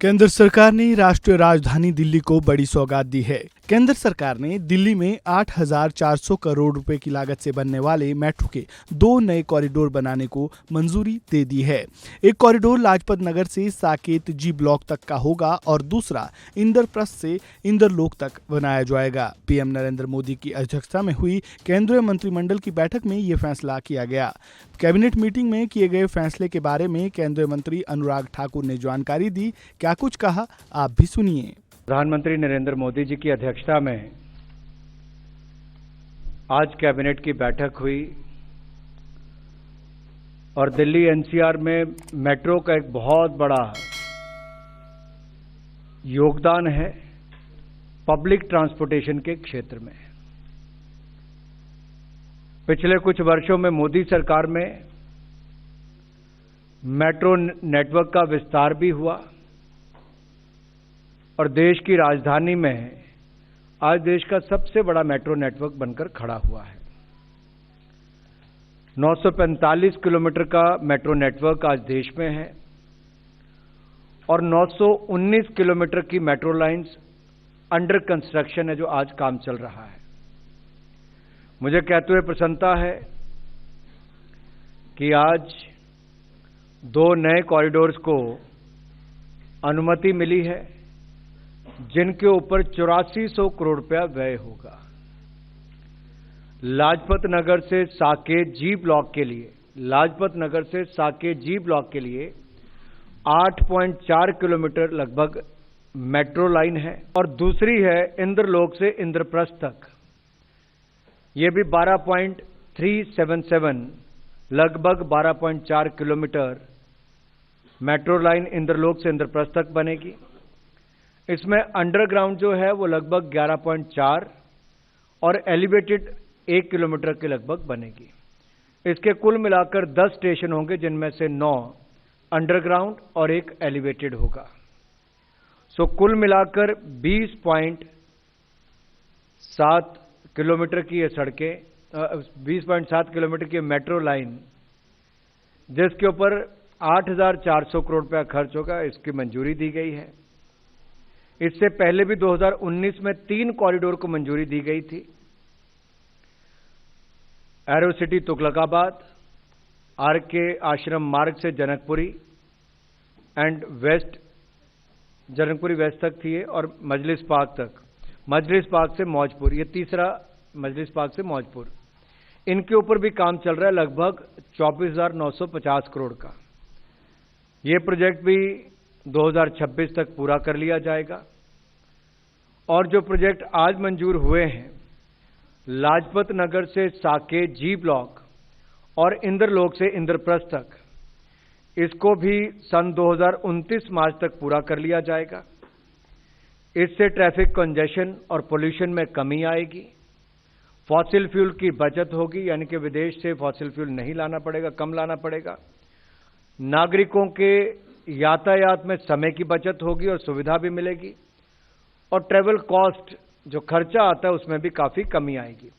केंद्र सरकार ने राष्ट्रीय राजधानी दिल्ली को बड़ी सौगात दी है। केंद्र सरकार ने दिल्ली में 8,400 करोड़ रुपए की लागत से बनने वाले मेट्रो के 2 नए कॉरिडोर बनाने को मंजूरी दे दी है। एक कॉरिडोर लाजपत नगर से साकेत जी ब्लॉक तक का होगा और दूसरा इंद्रप्रस्थ से इंद्रलोक तक बनाया जाएगा। पीएम नरेंद्र मोदी की अध्यक्षता में हुई केंद्रीय मंत्रिमंडल की बैठक में ये फैसला किया गया। कैबिनेट मीटिंग में किए गए फैसले के बारे में केंद्रीय मंत्री अनुराग ठाकुर ने जानकारी दी। क्या कुछ कहा, आप भी सुनिए। प्रधानमंत्री नरेंद्र मोदी जी की अध्यक्षता में आज कैबिनेट की बैठक हुई और दिल्ली एनसीआर में मेट्रो का एक बहुत बड़ा योगदान है पब्लिक ट्रांसपोर्टेशन के क्षेत्र में। पिछले कुछ वर्षों में मोदी सरकार में मेट्रो नेटवर्क का विस्तार भी हुआ और देश की राजधानी में आज देश का सबसे बड़ा मेट्रो नेटवर्क बनकर खड़ा हुआ है। 945 किलोमीटर का मेट्रो नेटवर्क आज देश में है और 919 किलोमीटर की मेट्रो लाइंस अंडर कंस्ट्रक्शन है, जो आज काम चल रहा है। मुझे कहते हुए प्रसन्नता है कि आज 2 नए कॉरिडोर्स को अनुमति मिली है, जिनके ऊपर 8400 करोड़ रुपया व्यय होगा। लाजपत नगर से साकेत जी ब्लॉक के लिए, लाजपत नगर से साकेत जी ब्लॉक के लिए 8.4 किलोमीटर लगभग मेट्रो लाइन है और दूसरी है इंद्रलोक से इंद्रप्रस्थ तक, ये भी 12.377 लगभग 12.4 किलोमीटर मेट्रो लाइन इंद्रलोक से इंद्रप्रस्थ तक बनेगी। इसमें अंडरग्राउंड जो है वो लगभग 11.4 और एलिवेटेड 1 किलोमीटर के लगभग बनेगी। इसके कुल मिलाकर 10 स्टेशन होंगे, जिनमें से 9 अंडरग्राउंड और 1 एलिवेटेड होगा। सो कुल मिलाकर 20.7 किलोमीटर की ये सड़कें, 20.7 किलोमीटर की मेट्रो लाइन, जिसके ऊपर 8,400 करोड़ रुपया खर्च होगा, इसकी मंजूरी दी गई है। इससे पहले भी 2019 में 3 कॉरिडोर को मंजूरी दी गई थी। Arrow city Tughlakabad, R K Ashram Marg से Janakpuri and West, Janakpuri West तक थी और मजलिस पार्क तक, मजलिस पार्क से मौजपुर, ये तीसरा मजलिस पार्क से मौजपुर। इनके ऊपर भी काम चल रहा है लगभग 24,950 करोड़ का। ये प्रोजेक्ट भी 2026 तक पूरा कर लिया जाएगा। और जो प्रोजेक्ट आज मंजूर हुए हैं, लाजपत नगर से साकेत जी ब्लॉक और इंद्रलोक से इंद्रप्रस्थ तक, इसको भी सन 2029 मार्च तक पूरा कर लिया जाएगा। इससे ट्रैफिक कंजेशन और पोल्यूशन में कमी आएगी, फॉसिल फ्यूल की बचत होगी, यानी कि विदेश से फॉसिल फ्यूल नहीं लाना पड़ेगा, कम लाना पड़ेगा। नागरिकों के यातायात में समय की बचत होगी और सुविधा भी मिलेगी और ट्रैवल कॉस्ट, जो खर्चा आता है, उसमें भी काफी कमी आएगी।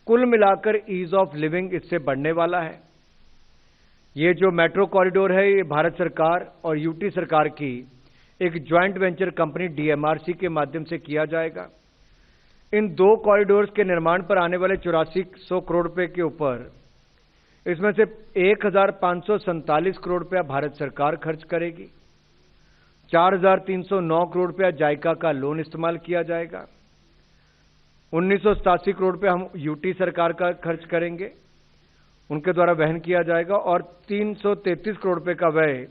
कुल मिलाकर ईज ऑफ लिविंग इससे बढ़ने वाला है। ये जो मेट्रो कॉरिडोर है, ये भारत सरकार और यूटी सरकार की एक ज्वाइंट वेंचर कंपनी डीएमआरसी के माध्यम से किया जाएगा। इन 2 कॉरिडोर्स के निर्माण पर आने वाले 8400 करोड़ रुपए के ऊपर, इसमें से 1,547 करोड़ रुपया भारत सरकार खर्च करेगी। 4,309 करोड़ रुपया जायका का लोन इस्तेमाल किया जाएगा। 1987 करोड़ रुपया हम यूटी सरकार का खर्च करेंगे, उनके द्वारा वहन किया जाएगा और 333 करोड़ रुपए का व्यय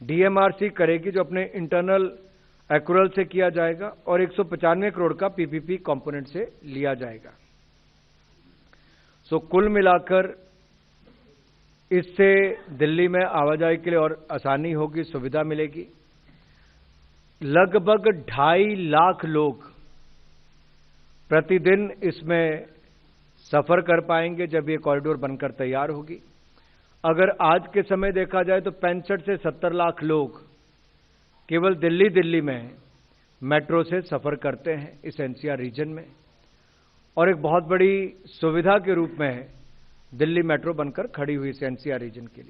डीएमआरसी करेगी, जो अपने इंटरनल एक्रूअल से किया जाएगा और 195 करोड़ का पीपीपी कंपोनेंट से लिया जाएगा। सो कुल मिलाकर इससे दिल्ली में आवाजाही के लिए और आसानी होगी, सुविधा मिलेगी। लगभग 2.5 लाख लोग प्रतिदिन इसमें सफर कर पाएंगे जब ये कॉरिडोर बनकर तैयार होगी। अगर आज के समय देखा जाए तो 65 से 70 लाख लोग केवल दिल्ली में मेट्रो से सफर करते हैं इस एनसीआर रीजन में, और एक बहुत बड़ी सुविधा के रूप में दिल्ली मेट्रो बनकर खड़ी हुई इस एनसीआर रीजन के लिए।